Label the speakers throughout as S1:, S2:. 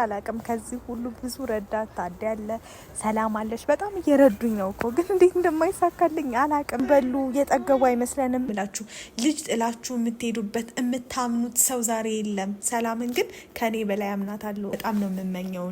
S1: አላቅም ከዚህ ሁሉ ብዙ ረዳት ታዲያ ያለ ሰላም አለሽ በጣም እየረዱኝ ነው እኮ ግን እንዴት እንደማይሳካልኝ አላቅም። በሉ የጠገቡ አይመስለንም ብላችሁ ልጅ ጥላችሁ የምትሄዱበት የምታምኑት ሰው ዛሬ የለም። ሰላምን ግን ከኔ በላይ አምናታለሁ። በጣም ነው የምመኘው።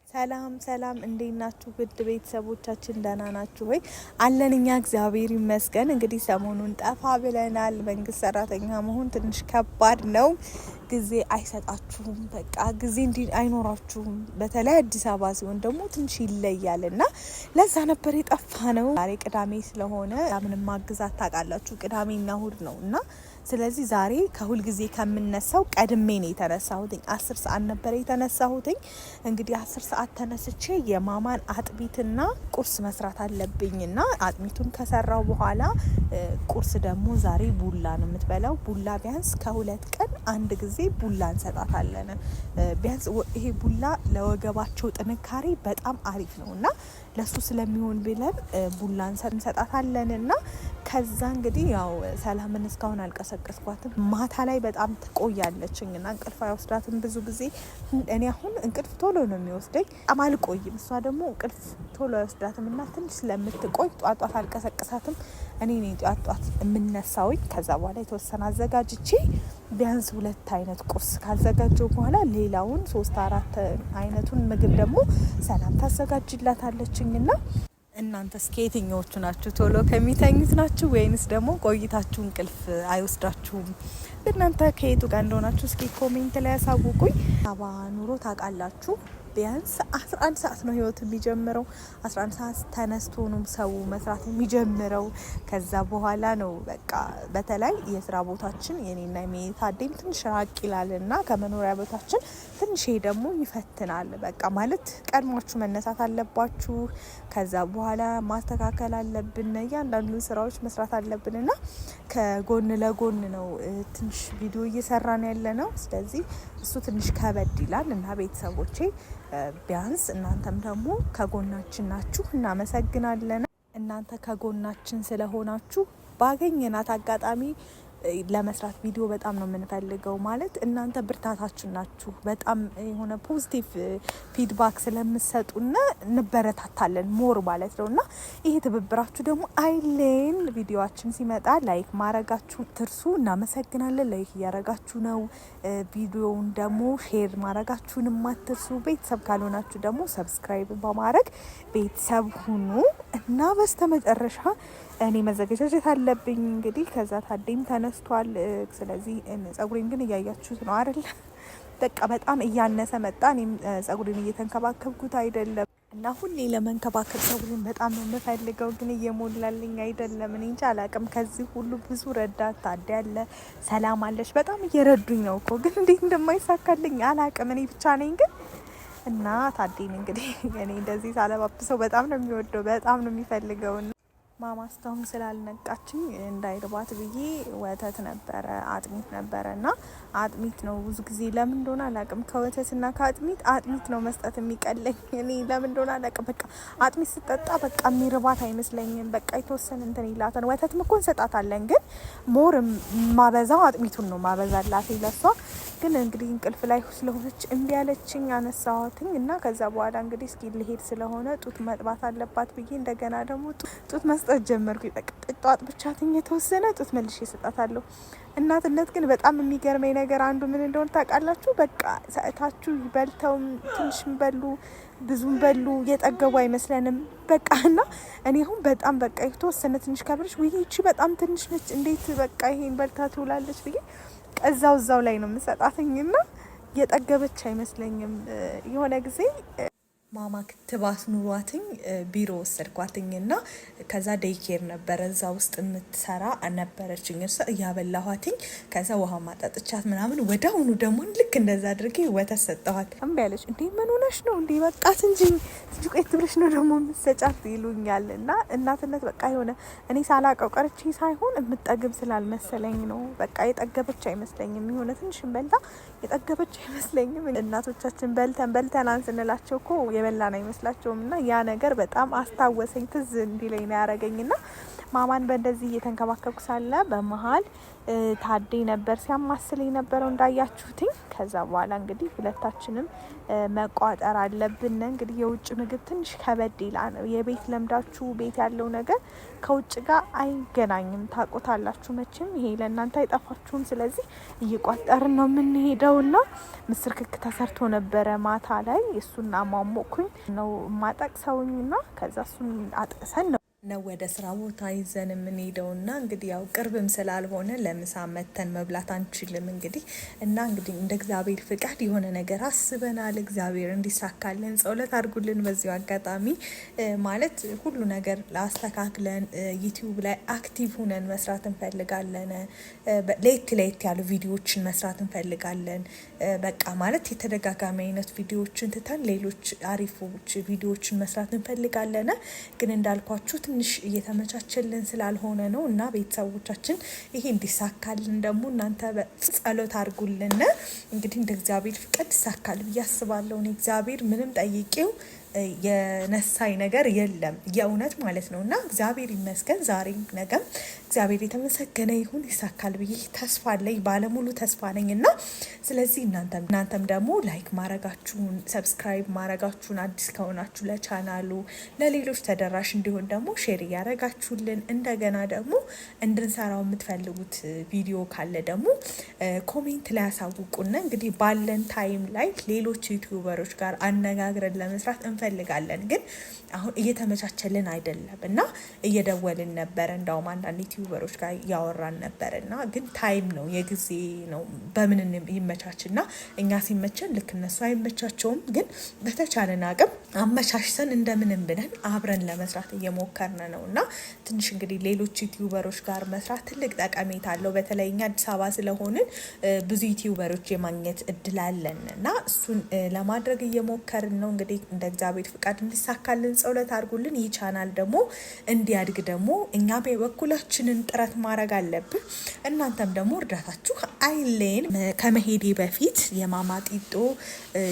S1: ሰላም ሰላም፣ እንዴት ናችሁ ውድ ቤተሰቦቻችን? ደህና ናችሁ ወይ? አለን እኛ እግዚአብሔር ይመስገን። እንግዲህ ሰሞኑን ጠፋ ብለናል። መንግስት ሰራተኛ መሆን ትንሽ ከባድ ነው። ጊዜ አይሰጣችሁም። በቃ ጊዜ እንዲህ አይኖራችሁም። በተለይ አዲስ አበባ ሲሆን ደግሞ ትንሽ ይለያል እና ለዛ ነበር የጠፋ ነው። ዛሬ ቅዳሜ ስለሆነ ምንም ማግዛት ታውቃላችሁ፣ ቅዳሜና እሁድ ነው እና ስለዚህ ዛሬ ከሁል ጊዜ ከምነሳው ቀድሜ ነው የተነሳሁትኝ። 10 ሰዓት ነበር የተነሳሁትኝ። እንግዲህ 10 ሰዓት ተነስቼ የማማን አጥሚትና ቁርስ መስራት አለብኝና አጥሚቱን ከሰራው በኋላ ቁርስ ደግሞ ዛሬ ቡላ ነው የምትበላው። ቡላ ቢያንስ ከሁለት ቀን አንድ ጊዜ ቡላ እንሰጣታለን። ቢያንስ ይሄ ቡላ ለወገባቸው ጥንካሬ በጣም አሪፍ ነውና ለሱ ስለሚሆን ብለን ቡላ እንሰጣታለንና ከዛ እንግዲህ ያው ሰላምን እስካሁን አልቀሰቀስኳትም። ማታ ላይ በጣም ትቆያለችኝና እንቅልፍ አይወስዳትም ብዙ ጊዜ። እኔ አሁን እንቅልፍ ቶሎ ነው የሚወስደኝ፣ በጣም አልቆይም። እሷ ደግሞ እንቅልፍ ቶሎ አይወስዳትም እና ትንሽ ስለምትቆይ ጧጧት አልቀሰቅሳትም። እኔ ነኝ ጧጧት የምነሳውኝ። ከዛ በኋላ የተወሰነ አዘጋጅቼ ቢያንስ 2 አይነት ቁርስ ካዘጋጀው በኋላ ሌላውን 3-4 አይነቱን ምግብ ደግሞ ሰላም ታዘጋጅላታለችኝና እናንተ እስኪ የትኞቹ ናችሁ? ቶሎ ከሚተኙት ናችሁ ወይንስ ደግሞ ቆይታችሁ እንቅልፍ አይወስዳችሁም? እናንተ ከየቱ ጋር እንደሆናችሁ እስኪ ኮሜንት ላይ ያሳውቁኝ። አባ ኑሮ ታውቃላችሁ ቢያንስ 11 ሰዓት ነው ህይወት የሚጀምረው። 11 ሰዓት ተነስቶ ነው ሰው መስራት የሚጀምረው። ከዛ በኋላ ነው በቃ በተለይ የስራ ቦታችን የኔና የሜታዴም ትንሽ ራቅ ይላልና ከመኖሪያ ቦታችን ትንሽ ደግሞ ይፈትናል። በቃ ማለት ቀድማችሁ መነሳት አለባችሁ። ከዛ በኋላ ማስተካከል አለብን፣ እያንዳንዱ ስራዎች መስራት አለብንና ከጎን ለጎን ነው ትንሽ ቪዲዮ እየሰራን ያለ ነው። ስለዚህ እሱ ትንሽ ከበድ ይላል እና ቤተሰቦቼ ቢያንስ እናንተም ደግሞ ከጎናችን ናችሁ። እናመሰግናለን። እናንተ ከጎናችን ስለሆናችሁ ባገኘናት አጋጣሚ ለመስራት ቪዲዮ በጣም ነው የምንፈልገው። ማለት እናንተ ብርታታችን ናችሁ። በጣም የሆነ ፖዚቲቭ ፊድባክ ስለምትሰጡና እንበረታታለን ሞር ማለት ነውና ይሄ ትብብራችሁ ደግሞ አይሌን። ቪዲዮአችን ሲመጣ ላይክ ማድረጋችሁን ትርሱ። እናመሰግናለን። ላይክ እያደረጋችሁ ነው። ቪዲዮውን ደግሞ ሼር ማድረጋችሁንም አትርሱ። ቤተሰብ ካልሆናችሁ ደግሞ ሰብስክራይብ በማድረግ ቤተሰብ ሁኑ እና በስተመጨረሻ እኔ መዘጋጀት አለብኝ እንግዲህ። ከዛ ታዴም ተነስቷል። ስለዚህ ጸጉሬን ግን እያያችሁት ነው አይደል? በቃ በጣም እያነሰ መጣ። እኔም ጸጉሬን እየተንከባከብኩት አይደለም እና ሁሌ ለመንከባከብ ጸጉሬን በጣም ነው የምፈልገው፣ ግን እየሞላልኝ አይደለም። እኔ እንጃ አላቅም። ከዚህ ሁሉ ብዙ ረዳት ታዲያ ያለ ሰላም አለሽ በጣም እየረዱኝ ነው እኮ ግን እንዴት እንደማይሳካልኝ አላቅም። እኔ ብቻ ነኝ ግን እና ታዴን እንግዲህ እኔ እንደዚህ ሳለባብሰው በጣም ነው የሚወደው፣ በጣም ነው የሚፈልገው። ማማ እስካሁን ስላልነቃችኝ እንዳይርባት ብዬ ወተት ነበረ አጥሚት ነበረ እና አጥሚት ነው ብዙ ጊዜ ለምን እንደሆነ አላውቅም። ከወተትና ከአጥሚት አጥሚት ነው መስጠት የሚቀለኝ። እኔ ለምን እንደሆነ አላውቅም። በቃ አጥሚት ስጠጣ በቃ የሚርባት አይመስለኝም። በቃ የተወሰነ እንትን ይላታል። ወተትም እኮ እንሰጣታለን፣ ግን ሞር ማበዛው አጥሚቱን ነው ማበዛላት ለሷ። ግን እንግዲህ እንቅልፍ ላይ ስለሆነች እምቢ ያለችኝ አነሳኋትኝ እና ከዛ በኋላ እንግዲህ እስኪ ልሄድ ስለሆነ ጡት መጥባት አለባት ብዬ እንደገና ደግሞ ጡት መስጠት ጀመርኩ። ጥጧት ብቻትኝ የተወሰነ ጡት መልሼ እሰጣታለሁ። እናትነት ግን በጣም የሚገርመኝ ነገር አንዱ ምን እንደሆነ ታውቃላችሁ? በቃ ሰዓታችሁ በልተው ትንሽም በሉ ብዙም በሉ የጠገቡ አይመስለንም። በቃ እና እኔ አሁን በጣም በቃ የተወሰነ ትንሽ ከብርሽ ወይ እቺ በጣም ትንሽ ነች እንዴት በቃ ይሄን በልታ ትውላለች ብዬ እዛው ላይ ነው የምሰጣትኝና የጠገበች አይመስለኝም። የሆነ ጊዜ ማማ ክትባት ኑሯትኝ ቢሮ ወሰድኳትኝና ከዛ ዴይኬር ነበረ እዛ ውስጥ የምትሰራ ነበረችኝ። እርሷ እያበላኋትኝ ከዛ ውሃ ማጣጥቻት ምናምን ወዳውኑ ደግሞ ልክ እንደዛ አድርጌ ወተት ሰጠኋት። እምቢ አለች። እንዴ ምን ሆነሽ ነው እንዴ? በቃት እንጂ ቆይ ትብለሽ ነው ደግሞ የምትሰጫት ይሉኛል። እና እናትነት በቃ የሆነ እኔ ሳላቀው ቀርቼ ሳይሆን የምጠግብ ስላልመሰለኝ ነው። በቃ የጠገበች አይመስለኝም። የሆነ ትንሽም በልታ የጠገበች አይመስለኝም። እናቶቻችን በልተን አንስንላቸው እኮ የበላን አይመስላቸውም። እና ያ ነገር በጣም አስታወሰኝ፣ ትዝ እንዲለኝ ነው ያረገኝና ማማን በእንደዚህ እየተንከባከብኩ ሳለ በመሀል ታዴ ነበር ሲያማስል የነበረው እንዳያችሁትኝ። ከዛ በኋላ እንግዲህ ሁለታችንም መቋጠር አለብን። እንግዲህ የውጭ ምግብ ትንሽ ከበድ ይላል። የቤት ለምዳችሁ ቤት ያለው ነገር ከውጭ ጋር አይገናኝም። ታቆታላችሁ መቼም፣ ይሄ ለእናንተ አይጠፋችሁም። ስለዚህ እየቋጠርን ነው የምንሄደውና ምስር ክክ ተሰርቶ ነበረ ማታ ላይ። እሱን አሟሞኩኝ ነው ማጠቅሰውኝና ከዛ እሱን አጥቅሰን ነው ወደ ስራ ቦታ ይዘን የምንሄደውና እንግዲህ ያው ቅርብም ስላልሆነ ለምሳ መተን መብላት አንችልም። እንግዲህ እንደ እግዚአብሔር ፍቃድ የሆነ ነገር አስበናል። እግዚአብሔር እንዲሳካልን ጸሎት አድርጉልን። በዚሁ አጋጣሚ ማለት ሁሉ ነገር ላስተካክለን ዩቲዩብ ላይ አክቲቭ ሆነን መስራት እንፈልጋለን። ለየት ያሉ ቪዲዮዎችን መስራት እንፈልጋለን። በቃ ማለት የተደጋጋሚ አይነት ቪዲዮዎችን ትተን ሌሎች አሪፎች ቪዲዮዎችን መስራት እንፈልጋለን። ግን እንዳልኳችሁ ትንሽ እየተመቻቸልን ስላልሆነ ነው እና ቤተሰቦቻችን ይሄ እንዲሳካልን ደግሞ እናንተ ጸሎት አድርጉልን። እንግዲህ እንደ እግዚአብሔር ፍቃድ ይሳካል ብዬ አስባለሁ። እግዚአብሔር ምንም ጠይቄው የነሳኝ ነገር የለም የእውነት ማለት ነው እና እግዚአብሔር ይመስገን። ዛሬም ነገም እግዚአብሔር የተመሰገነ ይሁን። ይሳካል ብዬ ተስፋ አለኝ፣ ባለሙሉ ተስፋ ነኝ እና ስለዚህ እናንተም ደግሞ ላይክ ማረጋችሁን፣ ሰብስክራይብ ማረጋችሁን አዲስ ከሆናችሁ ለቻናሉ ለሌሎች ተደራሽ እንዲሆን ደግሞ ሼር እያረጋችሁልን እንደገና ደግሞ እንድንሰራው የምትፈልጉት ቪዲዮ ካለ ደግሞ ኮሜንት ላይ ያሳውቁና እንግዲህ ባለን ታይም ላይ ሌሎች ዩቲዩበሮች ጋር አነጋግረን ለመስራት እንፈልጋለን። ግን አሁን እየተመቻቸልን አይደለም እና እየደወልን ነበረ። እንዳውም አንዳንድ ዩቲዩበሮች ጋር እያወራን ነበረ እና ግን ታይም ነው የጊዜ ነው በምን ይመቻችና እኛ ሲመቸን ልክ እነሱ አይመቻቸውም። ግን በተቻለን አቅም አመቻችተን እንደምንም ብለን አብረን ለመስራት እየሞከርን ነው እና ትንሽ እንግዲህ ሌሎች ዩቲዩበሮች ጋር መስራት ትልቅ ጠቀሜታ አለው። በተለይ እኛ አዲስ አበባ ስለሆንን ብዙ ዩቲዩበሮች የማግኘት እድል አለን እና እሱን ለማድረግ እየሞከርን ነው። እንግዲህ እንደ እግዚአብሔር ፍቃድ እንዲሳካልን ጸሎት አድርጉልን። ይህ ቻናል ደግሞ እንዲያድግ ደግሞ እኛ በበኩላችንን ጥረት ማድረግ አለብን። እናንተም ደግሞ እርዳታችሁ አይለየን። ከመሄዴ በፊት የማማ ጢጦ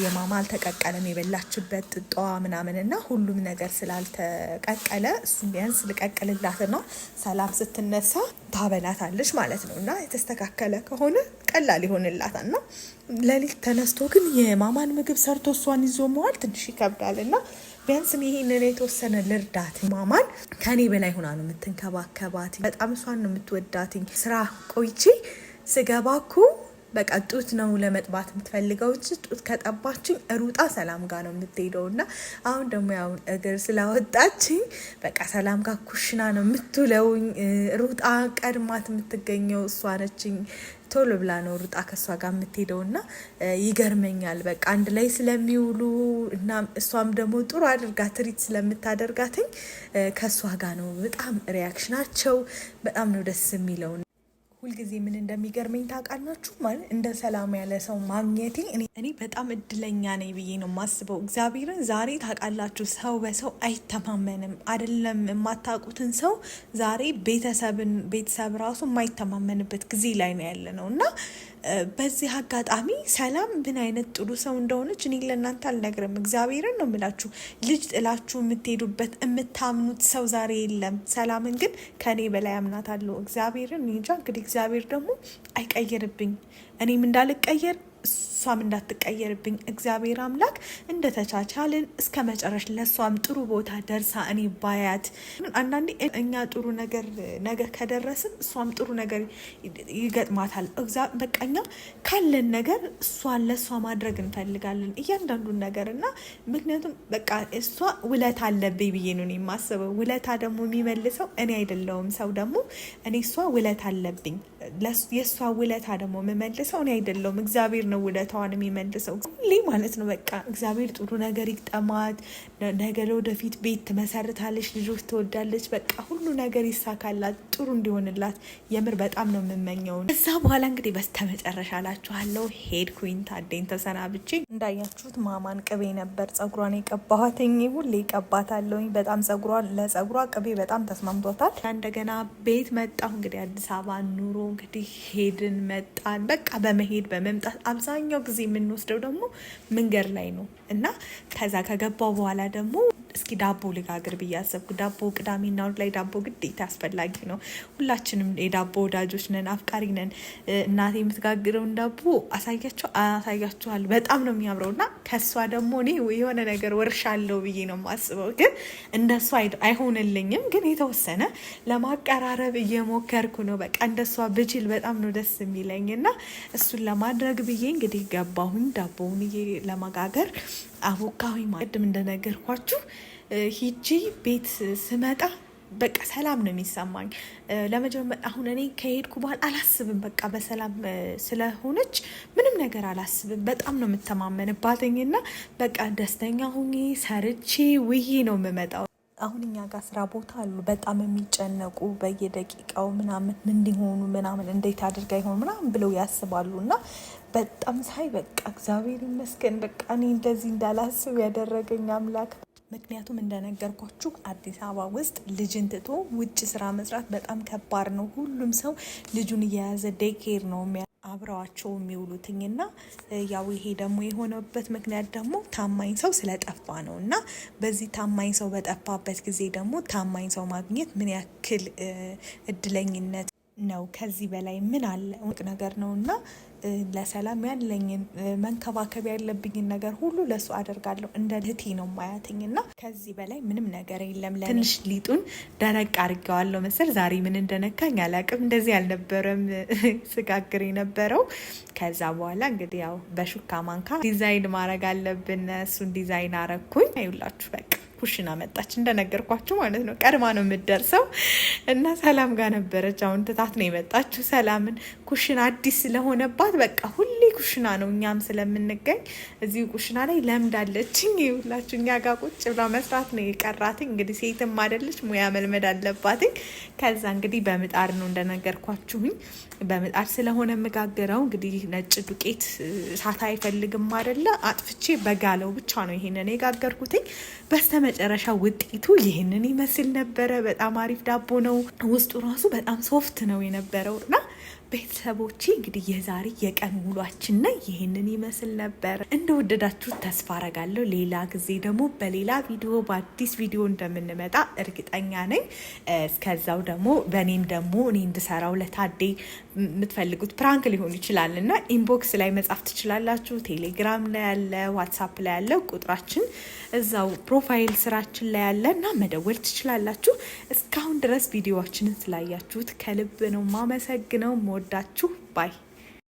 S1: የማማ አልተቀቀለም የበላችበት ጥጧ ምናምን እና ሁሉም ነገር ስላልተቀቀለ እሱም ቢያንስ ልቀቅልላትና ሰላም ስትነሳ ታበላታለች ማለት ነው እና የተስተካከለ ከሆነ ቀላል ይሆንላታል። እና ለሊት ተነስቶ ግን የማማን ምግብ ሰርቶ እሷን ይዞ መዋል ትንሽ ይከብዳል እና ቢያንስም ይሄንን የተወሰነ ልርዳት። ማማን ከኔ በላይ ሆና ነው የምትንከባከባት። በጣም እሷን ነው የምትወዳትኝ። ስራ ቆይቼ ስገባኩ በቃ ጡት ነው ለመጥባት የምትፈልገው እንጂ ጡት ከጠባችኝ ሩጣ ሰላም ጋር ነው የምትሄደው እና አሁን ደግሞ ያው እግር ስላወጣችኝ በቃ ሰላም ጋር ኩሽና ነው የምትውለውኝ። ሩጣ ቀድማት የምትገኘው እሷ ነችኝ። ቶሎ ብላ ነው ሩጣ ከእሷ ጋር የምትሄደው እና ይገርመኛል። በቃ አንድ ላይ ስለሚውሉ እና እሷም ደግሞ ጥሩ አድርጋ ትሪት ስለምታደርጋትኝ ከእሷ ጋር ነው በጣም ሪያክሽናቸው በጣም ነው ደስ የሚለው። ሁልጊዜ ምን እንደሚገርመኝ ታውቃላችሁ? ማለት እንደ ሰላም ያለ ሰው ማግኘቴ እኔ በጣም እድለኛ ነኝ ብዬ ነው የማስበው። እግዚአብሔርን ዛሬ ታውቃላችሁ፣ ሰው በሰው አይተማመንም። አይደለም የማታውቁትን ሰው ዛሬ ቤተሰብ ራሱ የማይተማመንበት ጊዜ ላይ ነው ያለ ነው እና በዚህ አጋጣሚ ሰላም ምን አይነት ጥሩ ሰው እንደሆነች እኔ ለእናንተ አልነግርም። እግዚአብሔርን ነው የምላችሁ። ልጅ ጥላችሁ የምትሄዱበት የምታምኑት ሰው ዛሬ የለም። ሰላምን ግን ከኔ በላይ አምናታለሁ። እግዚአብሔርን እንጃ። እንግዲህ እግዚአብሔር ደግሞ አይቀይርብኝ፣ እኔም እንዳልቀየር እሷም እንዳትቀየርብኝ እግዚአብሔር አምላክ እንደተቻቻልን እስከ መጨረሻ ለእሷም ጥሩ ቦታ ደርሳ እኔ ባያት። አንዳንዴ እኛ ጥሩ ነገር ከደረስን እሷም ጥሩ ነገር ይገጥማታል። በቃ እኛ ካለን ነገር እሷን ለእሷ ማድረግ እንፈልጋለን እያንዳንዱን ነገር እና ምክንያቱም በቃ እሷ ውለታ አለብኝ ብዬ ነው የማስበው። ውለታ ደግሞ የሚመልሰው እኔ አይደለውም። ሰው ደግሞ እኔ እሷ ውለታ አለብኝ፣ የእሷ ውለታ ደግሞ የምመልሰው እኔ አይደለውም። እግዚአብሔር ነው ውለታዋን የሚመልሰው ሁሌ ማለት ነው። በቃ እግዚአብሔር ጥሩ ነገር ይግጠማት። ነገ ለወደፊት ቤት ትመሰርታለች፣ ልጆች ትወዳለች። በቃ ሁሉ ነገር ይሳካላት፣ ጥሩ እንዲሆንላት የምር በጣም ነው የምመኘው። እዛ በኋላ እንግዲህ በስተመጨረሻ ላችኋለሁ ሄድኩኝ። ታዴን ተሰናብቼ እንዳያችሁት ማማን ቅቤ ነበር ጸጉሯን የቀባኋትኝ። ሁሌ ይቀባታለሁኝ። በጣም ለጸጉሯ ቅቤ በጣም ተስማምቶታል። እንደገና ቤት መጣሁ። እንግዲህ አዲስ አበባ ኑሮ እንግዲህ ሄድን መጣን። በቃ በመሄድ በመምጣት አብዛኛው ጊዜ የምንወስደው ደግሞ መንገድ ላይ ነው እና ከዛ ከገባው በኋላ ደግሞ እስኪ ዳቦ ልጋግር ብዬ አሰብኩ። ዳቦ ቅዳሜና እሑድ ላይ ዳቦ ግዴታ አስፈላጊ ነው። ሁላችንም የዳቦ ወዳጆች ነን፣ አፍቃሪ ነን። እናቴ የምትጋግረውን ዳቦ አሳያችኋል። በጣም ነው የሚያምረው እና ከእሷ ደግሞ እኔ የሆነ ነገር ወርሻለሁ ብዬ ነው የማስበው። ግን እንደሷ አይሆንልኝም፣ ግን የተወሰነ ለማቀራረብ እየሞከርኩ ነው። በቃ እንደሷ ብችል በጣም ነው ደስ የሚለኝ እና እሱን ለማድረግ ብዬ እንግዲህ ገባሁኝ ዳቦውን ለመጋገር አቦካሁኝ። ቅድም እንደነገርኳችሁ ሂጂ ቤት ስመጣ በቃ ሰላም ነው የሚሰማኝ። ለመጀመር አሁን እኔ ከሄድኩ በኋላ አላስብም። በቃ በሰላም ስለሆነች ምንም ነገር አላስብም። በጣም ነው የምተማመንባትኝና በቃ ደስተኛ ሁኜ ሰርቼ ውዬ ነው የምመጣው። አሁን እኛ ጋር ስራ ቦታ አሉ በጣም የሚጨነቁ በየደቂቃው ምናምን እንዲሆኑ ምናምን እንዴት አድርጋ ይሆን ምናምን ብለው ያስባሉ እና በጣም ሳይ በቃ እግዚአብሔር ይመስገን በቃ እኔ እንደዚህ እንዳላስብ ያደረገኝ አምላክ። ምክንያቱም እንደነገርኳችሁ አዲስ አበባ ውስጥ ልጅን ትቶ ውጭ ስራ መስራት በጣም ከባድ ነው። ሁሉም ሰው ልጁን እየያዘ ዴይኬር ነው አብረዋቸው የሚውሉትኝና ያው ይሄ ደግሞ የሆነበት ምክንያት ደግሞ ታማኝ ሰው ስለጠፋ ነው። እና በዚህ ታማኝ ሰው በጠፋበት ጊዜ ደግሞ ታማኝ ሰው ማግኘት ምን ያክል እድለኝነት ነው። ከዚህ በላይ ምን አለ? ውቅ ነገር ነው እና ለሰላም ያለኝን መንከባከብ ያለብኝን ነገር ሁሉ ለሱ አደርጋለሁ። እንደ እህቴ ነው ማያትኝ እና ከዚህ በላይ ምንም ነገር የለም። ትንሽ ሊጡን ደረቅ አድርጌዋለሁ መሰል። ዛሬ ምን እንደነካኝ አላቅም። እንደዚህ አልነበረም ስጋግር የነበረው። ከዛ በኋላ እንግዲህ ያው በሹካ ማንካ ዲዛይን ማድረግ አለብን። እሱን ዲዛይን አረኩኝ። አይውላችሁ በቃ ኩሽና መጣች እንደነገርኳችሁ ማለት ነው። ቀድማ ነው የምትደርሰው እና ሰላም ጋር ነበረች። አሁን ትታት ነው የመጣችሁ ሰላምን። ኩሽና አዲስ ስለሆነባት በቃ ሁሌ ኩሽና ነው። እኛም ስለምንገኝ እዚሁ ኩሽና ላይ ለምዳለችኝ። ይኸውላችሁ እኛ ጋር ቁጭ ብላ መስራት ነው የቀራትኝ። እንግዲህ ሴትም አይደለች ሙያ መልመድ አለባትኝ። ከዛ እንግዲህ በምጣድ ነው እንደነገርኳችሁኝ። በምጣድ ስለሆነ የምጋገረው እንግዲህ ነጭ ዱቄት እሳት አይፈልግም አይደለ? አጥፍቼ በጋለው ብቻ ነው ይሄንን የጋገርኩትኝ። በስተመጨረሻ ውጤቱ ይህንን ይመስል ነበረ። በጣም አሪፍ ዳቦ ነው። ውስጡ ራሱ በጣም ሶፍት ነው የነበረው እና ቤተሰቦቼ እንግዲህ የዛሬ የቀን ውሏችን ላይ ይህንን ይመስል ነበር። እንደወደዳችሁ ተስፋ አረጋለሁ። ሌላ ጊዜ ደግሞ በሌላ ቪዲዮ በአዲስ ቪዲዮ እንደምንመጣ እርግጠኛ ነኝ። እስከዛው ደግሞ በእኔም ደግሞ እኔ እንድሰራው ለታዴ የምትፈልጉት ፕራንክ ሊሆን ይችላል እና ኢንቦክስ ላይ መጻፍ ትችላላችሁ። ቴሌግራም ላይ ያለ፣ ዋትሳፕ ላይ ያለ ቁጥራችን እዛው ፕሮፋይል ስራችን ላይ ያለ እና መደወል ትችላላችሁ። እስካሁን ድረስ ቪዲዮዎችንን ስላያችሁት ከልብ ነው ማመሰግነው። ወዳችሁ ባይ